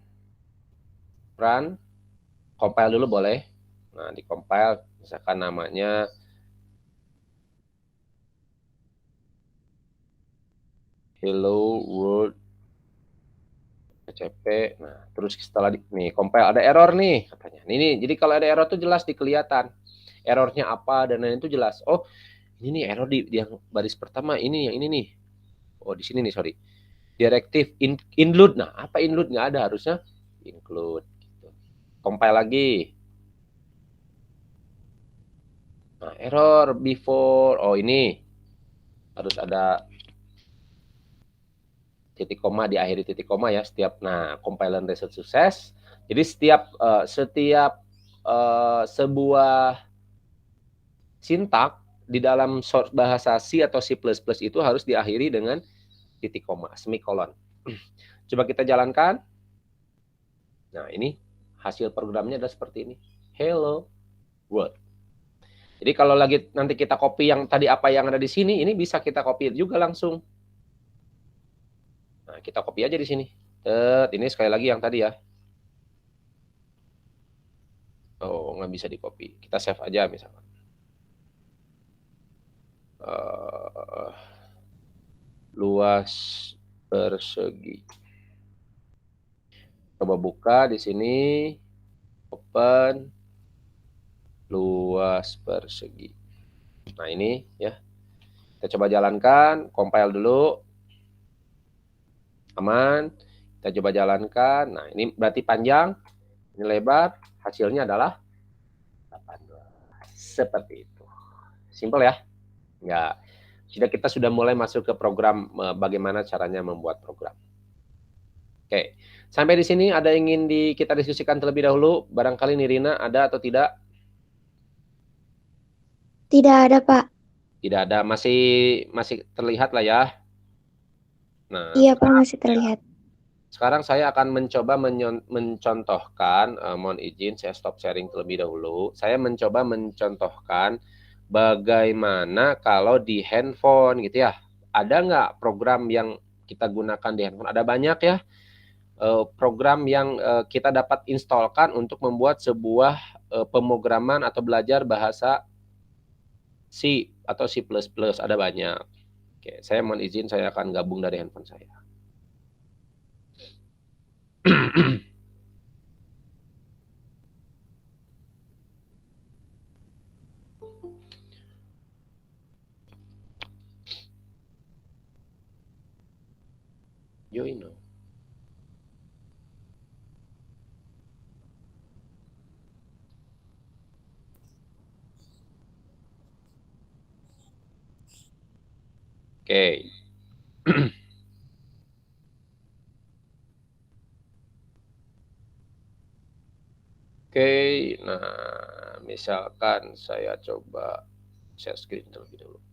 Run. Compile dulu boleh. Nah, di compile misalkan namanya Hello World PCP. Nah, terus setelah nih compile ada error nih katanya. Ini jadi kalau ada error tuh jelas kelihatan. Errornya apa dan lain itu jelas. Oh, ini nih error di yang baris pertama ini yang ini nih. Oh, di sini nih, sorry. Directive include. Nah, apa include? Nggak ada, harusnya include. Gitu. Compile lagi. Nah, error before. Oh, ini harus ada titik koma, diakhiri titik koma ya setiap. Nah, compiler reset sukses. Jadi setiap sebuah sintak di dalam bahasa C atau C++ itu harus diakhiri dengan titik koma, semikolon. Coba kita jalankan. Nah, ini hasil programnya adalah seperti ini. Hello world. Jadi kalau lagi nanti kita copy yang tadi apa yang ada di sini, ini bisa kita copy juga langsung. Nah, kita copy aja di sini. Ini sekali lagi yang tadi ya. Oh, nggak bisa di copy. Kita save aja misalkan. Luas persegi. Coba buka di sini. Open. Luas persegi. Nah, ini ya. Kita coba jalankan. Compile dulu. Aman. Kita coba jalankan. Nah, ini berarti panjang. Ini lebar. Hasilnya adalah 18. Seperti itu. Simple ya. Ya, kita sudah mulai masuk ke program bagaimana caranya membuat program. Oke, sampai di sini ada yang ingin kita diskusikan terlebih dahulu. Barangkali Nirina ada atau tidak? Tidak ada, Pak. Tidak ada, masih terlihat lah ya. Nah, Iya, Pak, masih terlihat. Sekarang saya akan mencoba mencontohkan, mohon izin saya stop sharing terlebih dahulu. Saya mencoba mencontohkan bagaimana kalau di handphone gitu ya. Ada nggak program yang kita gunakan di handphone? Ada banyak ya program yang kita dapat installkan untuk membuat sebuah pemrograman atau belajar bahasa C atau C++. Ada banyak. Oke, saya mohon izin saya akan gabung dari handphone saya. Join dong. Oke. Oke, nah misalkan saya coba share screen terlebih dahulu.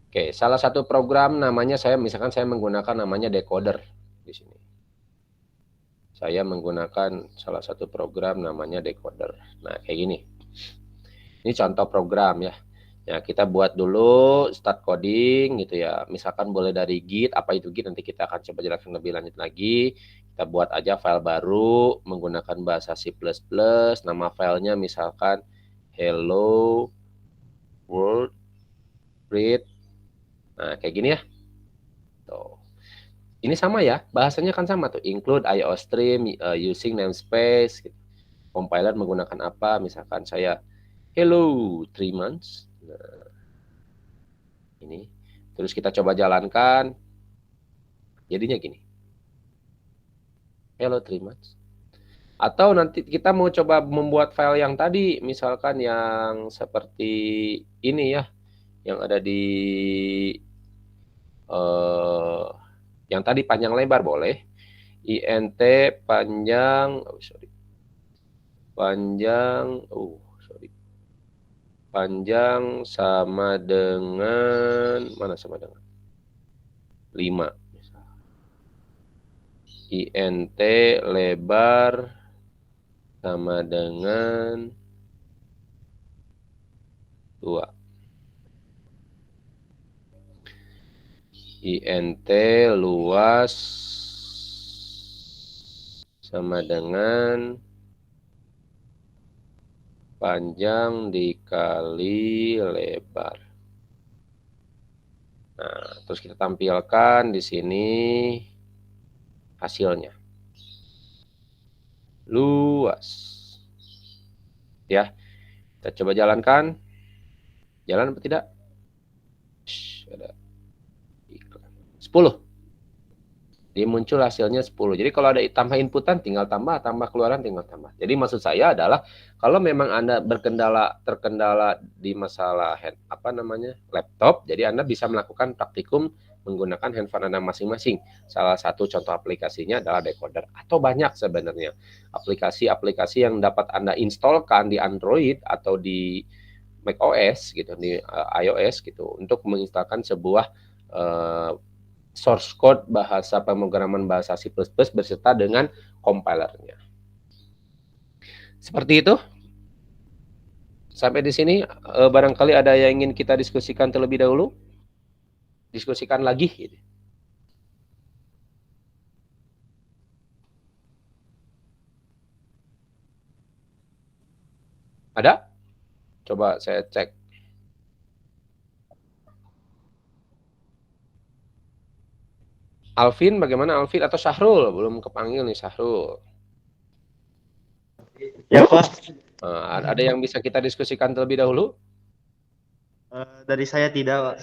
Oke, salah satu program namanya misalkan saya menggunakan namanya decoder di sini. Saya menggunakan salah satu program namanya decoder. Nah, kayak gini. Ini contoh program ya. Ya, kita buat dulu start coding gitu ya. Misalkan boleh dari Git, apa itu Git nanti kita akan coba jelaskan lebih lanjut lagi. Kita buat aja file baru menggunakan bahasa C++, nama filenya misalkan hello world read. Nah, kayak gini ya. Tuh. Ini sama ya, bahasanya kan sama tuh, include IOStream using namespace. Gitu. Compiler menggunakan apa? Misalkan saya hello 3 months. Nah, ini. Terus kita coba jalankan. Jadinya gini. Hello 3 months. Atau nanti kita mau coba membuat file yang tadi, misalkan yang seperti ini ya, yang ada di yang tadi panjang lebar boleh. int panjang, panjang sama dengan mana sama dengan 5. int lebar sama dengan 2. int luas sama dengan panjang dikali lebar. Nah, terus kita tampilkan di sini hasilnya. Luas. Ya. Kita coba jalankan. Jalan apa tidak? Ada iklan. 10. Dia muncul hasilnya 10. Jadi kalau ada tambah inputan tinggal tambah keluaran tinggal tambah. Jadi maksud saya adalah kalau memang Anda terkendala di masalah laptop, jadi Anda bisa melakukan praktikum menggunakan handphone Anda masing-masing. Salah satu contoh aplikasinya adalah decoder atau banyak sebenarnya aplikasi-aplikasi yang dapat Anda installkan di Android atau di macOS gitu, di iOS gitu untuk menginstalkan sebuah source code bahasa pemrograman bahasa C++ beserta dengan compilernya. Seperti itu. Sampai di sini barangkali ada yang ingin kita diskusikan terlebih dahulu. Diskusikan lagi. Gitu. Ada? Coba saya cek. Alvin, bagaimana Alvin atau Syahrul? Belum kepanggil nih Syahrul. Ya Pak, Ada yang bisa kita diskusikan terlebih dahulu? dari saya tidak Pak.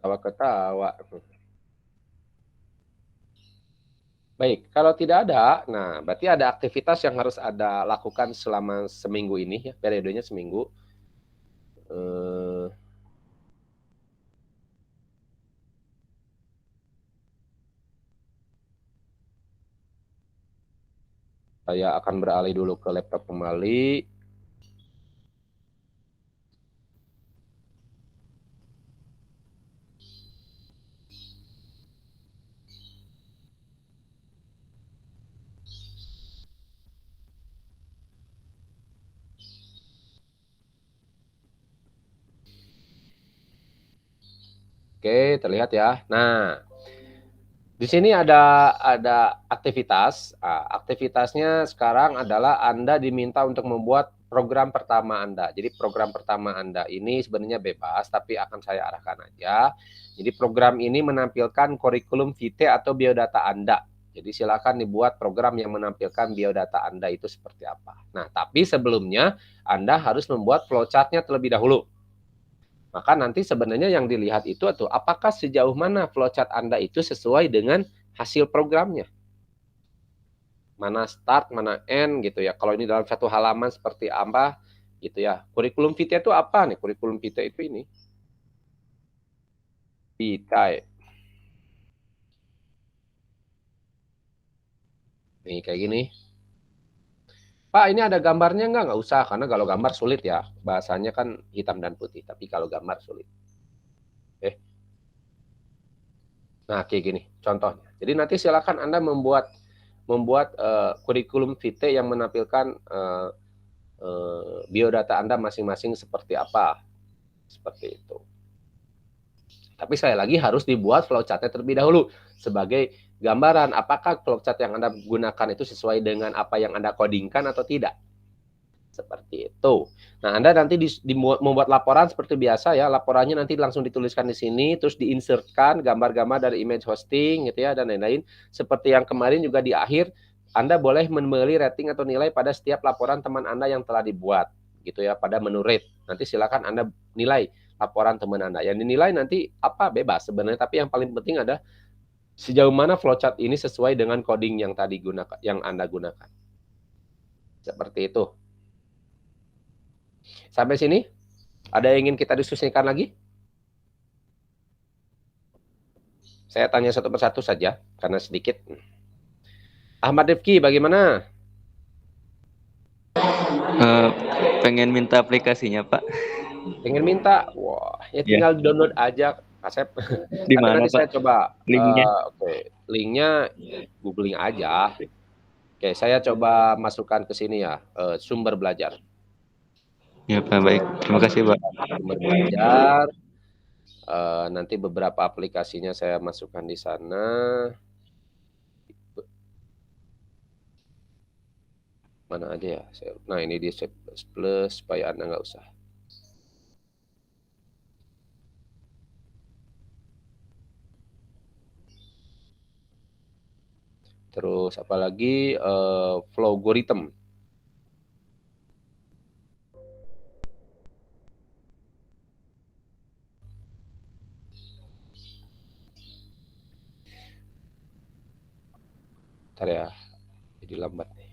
Ketawa-ketawa. Baik, kalau tidak ada, nah berarti ada aktivitas yang harus Anda lakukan selama seminggu ini, ya, periodenya seminggu. Saya akan beralih dulu ke laptop kembali. Oke, terlihat ya. Nah, di sini ada aktivitas. Aktivitasnya sekarang adalah Anda diminta untuk membuat program pertama Anda. Jadi program pertama Anda ini sebenarnya bebas, tapi akan saya arahkan aja. Jadi program ini menampilkan kurikulum vitae atau biodata Anda. Jadi silakan dibuat program yang menampilkan biodata Anda itu seperti apa. Nah, tapi sebelumnya Anda harus membuat flowchart-nya terlebih dahulu. Maka nanti sebenarnya yang dilihat itu atau apakah sejauh mana flowchart Anda itu sesuai dengan hasil programnya. Mana start, mana end gitu ya. Kalau ini dalam satu halaman seperti apa gitu ya. Kurikulum vitae itu apa nih? Kurikulum vitae itu ini. Vitae. Nih kayak gini. Pak, ini ada gambarnya nggak? Nggak usah, karena kalau gambar sulit ya. Bahasanya kan hitam dan putih, tapi kalau gambar sulit. Nah, kayak gini contohnya. Jadi nanti silakan Anda membuat kurikulum vitae yang menampilkan biodata Anda masing-masing seperti apa. Seperti itu. Tapi sekali lagi harus dibuat flowchart-nya terlebih dahulu sebagai gambaran apakah flowchart yang Anda gunakan itu sesuai dengan apa yang Anda codingkan atau tidak. Seperti itu. Nah, Anda nanti membuat laporan seperti biasa ya. Laporannya nanti langsung dituliskan di sini, terus diinsertkan gambar-gambar dari image hosting gitu ya, dan lain-lain. Seperti yang kemarin juga di akhir, Anda boleh memberi rating atau nilai pada setiap laporan teman Anda yang telah dibuat gitu ya, pada menu rate. Nanti silakan Anda nilai laporan teman Anda. Yang dinilai nanti apa bebas sebenarnya, tapi yang paling penting ada sejauh mana flowchart ini sesuai dengan coding yang tadi yang Anda gunakan. Seperti itu. Sampai sini, ada yang ingin kita diskusikan lagi? Saya tanya satu persatu saja, karena sedikit. Ahmad Rifki, bagaimana? Pengen minta aplikasinya, Pak. Pengen minta? Wah, ya tinggal download aja, Kasep. Di mana, nanti Pak? saya coba Linknya? Oke, linknya googling aja. Oke, saya coba masukkan ke sini ya, sumber belajar. Ya, Pak, baik. Terima kasih, Pak. Sumber belajar. Nanti beberapa aplikasinya saya masukkan di sana. Mana aja ya? Nah, ini di C++ supaya Anda nggak usah. Terus apalagi Flowgorithm. Bentar ya, jadi lambat nih.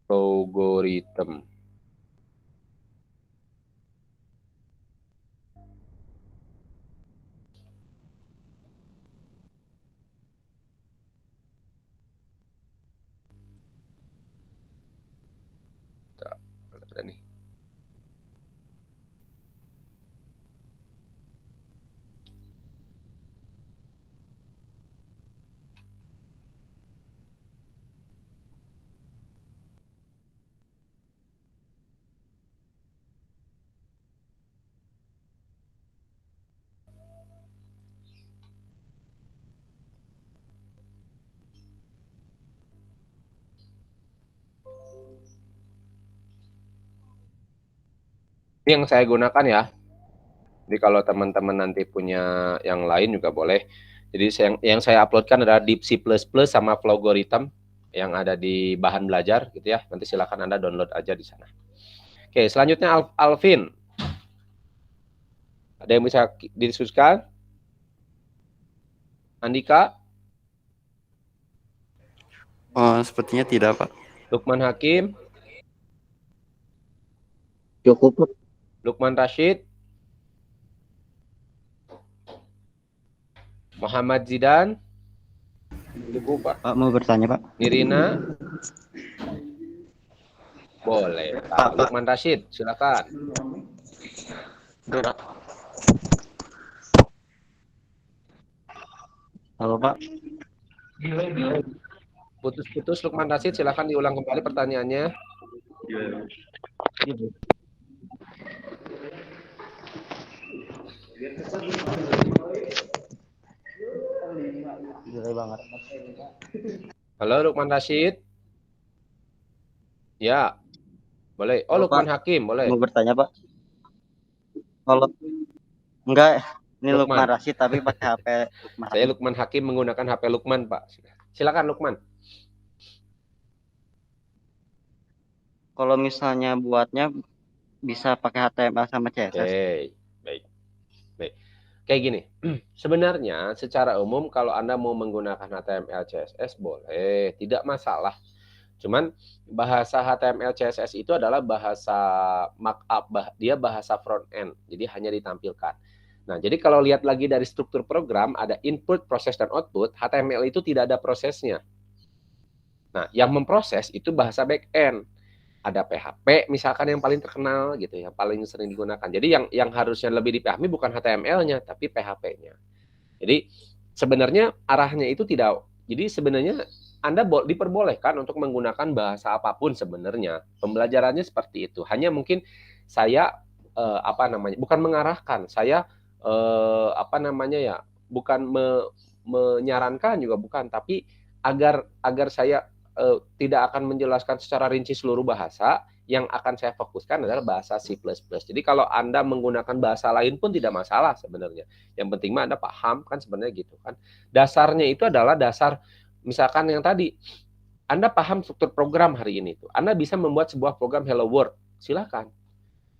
Flowgorithm. Ada nih. Ini yang saya gunakan ya. Jadi kalau teman-teman nanti punya yang lain juga boleh. Jadi yang saya uploadkan adalah Deep C++ sama Flowgorithm yang ada di bahan belajar gitu ya. Nanti silakan Anda download aja di sana. Oke, selanjutnya Alvin. Ada yang bisa didiskusikan? Andika? Oh, sepertinya tidak, Pak. Lukman Hakim, Cukup, Pak. Lukman Rashid, Muhammad Zidan, Cukup, Pak. Pak mau bertanya, Pak. Nirina. Boleh, Pak. Lukman Rashid, silakan. Halo, Pak. Putus-putus Lukman Rashid, silakan diulang kembali pertanyaannya. Halo Lukman Rashid. Ya, boleh. Oh, Halo, Lukman Pak. Hakim, boleh. Mau bertanya, Pak. Kalau enggak, ini Lukman. Lukman Rashid tapi pakai HP Lukman. Saya Lukman Hakim menggunakan HP Lukman, Pak. Silakan Lukman. Kalau misalnya buatnya bisa pakai HTML sama CSS. Oke, baik. Kayak gini, sebenarnya secara umum kalau Anda mau menggunakan HTML CSS boleh, tidak masalah. Cuman bahasa HTML CSS itu adalah bahasa markup, dia bahasa front end, jadi hanya ditampilkan. Nah, jadi kalau lihat lagi dari struktur program, ada input, proses, dan output, HTML itu tidak ada prosesnya. Nah, yang memproses itu bahasa back end. Ada PHP misalkan yang paling terkenal gitu, yang paling sering digunakan. Jadi yang harusnya lebih dipahami bukan HTML-nya tapi PHP-nya. Jadi sebenarnya arahnya itu tidak. Jadi sebenarnya Anda diperbolehkan untuk menggunakan bahasa apapun sebenarnya. Pembelajarannya seperti itu. Hanya mungkin saya bukan mengarahkan, saya bukan menyarankan juga bukan, tapi agar saya tidak akan menjelaskan secara rinci seluruh bahasa, yang akan saya fokuskan adalah bahasa C++. Jadi kalau Anda menggunakan bahasa lain pun tidak masalah sebenarnya. Yang penting mah Anda paham kan sebenarnya gitu kan. Dasarnya itu adalah dasar, misalkan yang tadi, Anda paham struktur program hari ini tuh. Anda bisa membuat sebuah program Hello World, silakan.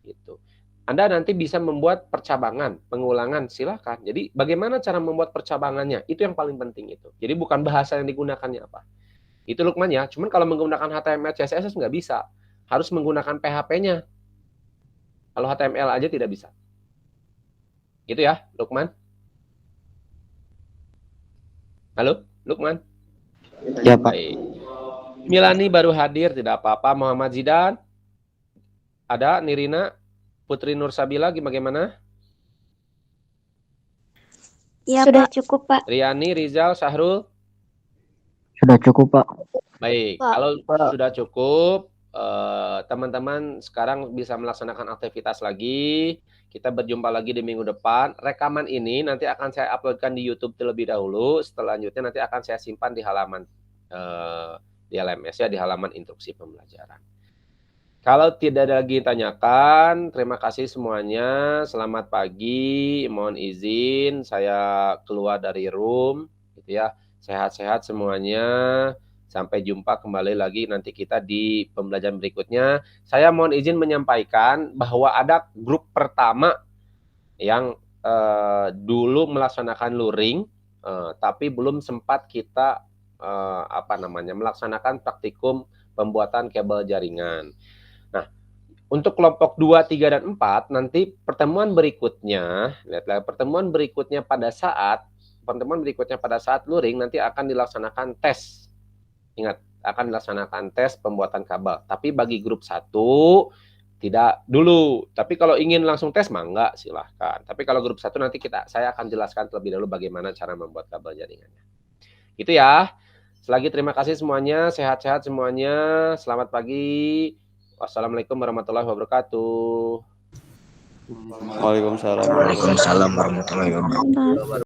Gitu. Anda nanti bisa membuat percabangan, pengulangan, silakan. Jadi bagaimana cara membuat percabangannya? Itu yang paling penting itu. Jadi bukan bahasa yang digunakannya apa. Itu Lukman ya. Cuman kalau menggunakan HTML, CSS nggak bisa. Harus menggunakan PHP-nya. Kalau HTML aja tidak bisa. Gitu ya, Lukman. Halo, Lukman. Ya, Pak. Baik. Milani baru hadir, tidak apa-apa. Muhammad Zidan. Ada, Nirina. Putri Nur Sabila, bagaimana? Ya, sudah cukup, Pak. Riani, Rizal, Sahrul. Sudah cukup, Pak. Baik, Pak. kalau sudah cukup, teman-teman sekarang bisa melaksanakan aktivitas lagi. Kita berjumpa lagi di minggu depan. Rekaman ini nanti akan saya uploadkan di YouTube terlebih dahulu. Selanjutnya nanti akan saya simpan di halaman di LMS ya, di halaman instruksi pembelajaran. Kalau tidak ada lagi tanyakan, terima kasih semuanya. Selamat pagi. Mohon izin saya keluar dari room, gitu ya. Sehat-sehat semuanya. Sampai jumpa kembali lagi nanti kita di pembelajaran berikutnya. Saya mohon izin menyampaikan bahwa ada grup pertama yang dulu melaksanakan luring, tapi belum sempat kita melaksanakan praktikum pembuatan kabel jaringan. Nah, untuk kelompok 2, 3, dan 4 nanti pertemuan berikutnya, lihatlah pertemuan berikutnya pada saat luring nanti akan dilaksanakan tes. Ingat, akan dilaksanakan tes pembuatan kabel. Tapi bagi grup 1 tidak dulu. Tapi kalau ingin langsung tes mah enggak, silahkan. Tapi kalau grup 1 nanti saya akan jelaskan terlebih dahulu bagaimana cara membuat kabel jaringannya. Gitu ya. Selagi terima kasih semuanya, sehat-sehat semuanya. Selamat pagi. Wassalamualaikum warahmatullahi wabarakatuh. Waalaikumsalam. Waalaikumsalam warahmatullahi wabarakatuh.